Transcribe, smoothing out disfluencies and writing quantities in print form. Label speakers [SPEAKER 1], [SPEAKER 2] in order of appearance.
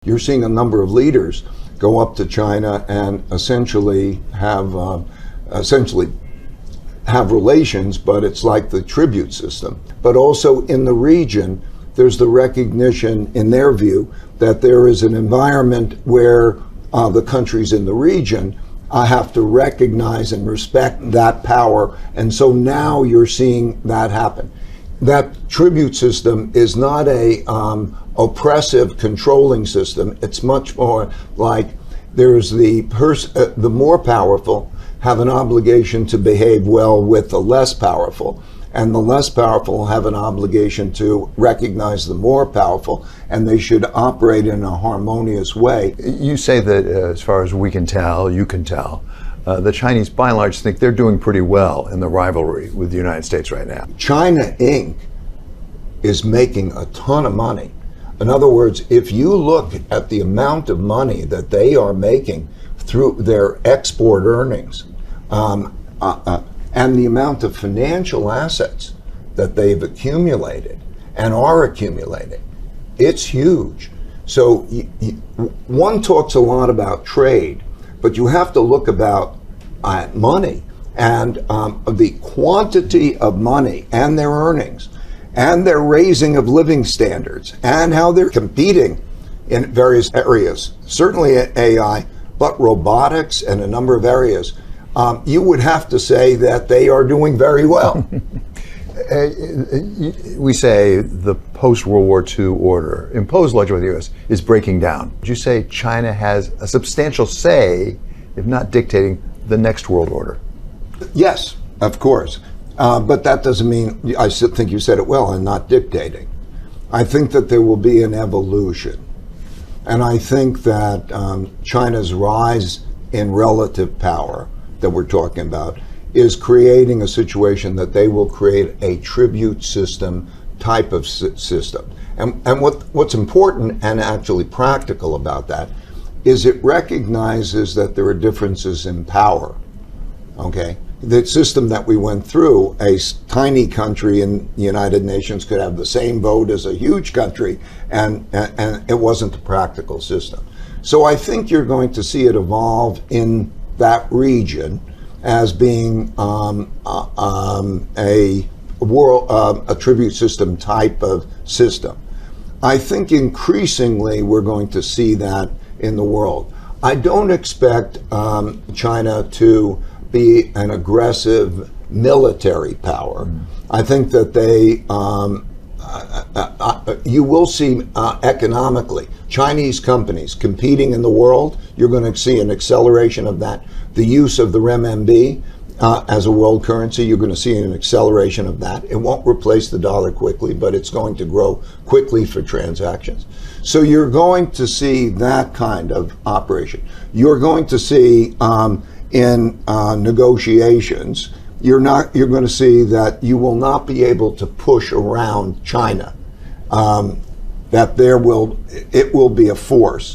[SPEAKER 1] you're seeing a number of leaders go up to China and essentially have relations, but it's like the tribute system. But also in the region, there's the recognition, in their view, that there is an environment where the countries in the region have to recognize and respect that power. And so now you're seeing that happen. That tribute system is not a oppressive, controlling system. It's much more like there's the more powerful have an obligation to behave well with the less powerful, and the less powerful have an obligation to recognize the more powerful, and they should operate in a harmonious way.
[SPEAKER 2] You say that as far as we can tell, you can tell, the Chinese by and large think they're doing pretty well in the rivalry with the United States right now.
[SPEAKER 1] China Inc. is making a ton of money. In other words, if you look at the amount of money that they are making through their export earnings, and the amount of financial assets that they've accumulated and are accumulating, it's huge. So one talks a lot about trade, but you have to look about money and the quantity of money and their earnings and their raising of living standards and how they're competing in various areas, certainly AI, but robotics and a number of areas. You would have to say that they are doing very well.
[SPEAKER 2] We say the post-World War II order, imposed largely by the U.S., is breaking down. Would you say China has a substantial say, if not dictating, the next world order?
[SPEAKER 1] Yes, of course. But that doesn't mean, I think you said it well, and not dictating. I think that there will be an evolution. And I think that China's rise in relative power that we're talking about is creating a situation that they will create a tribute system type of system. And what's important and actually practical about that is it recognizes that there are differences in power, okay? The system that we went through, a tiny country in the United Nations could have the same vote as a huge country, and it wasn't a practical system. So I think you're going to see it evolve in that region as being a tribute system type of system. I think increasingly we're going to see that in the world. I don't expect China to be an aggressive military power. I think that you will see economically Chinese companies competing in the world. You're going to see an acceleration of that. The use of the renminbi as a world currency, you're going to see an acceleration of that. It won't replace the dollar quickly, but it's going to grow quickly for transactions. So you're going to see that kind of operation. You're going to see in negotiations, you're going to see that you will not be able to push around China. That it will be a force.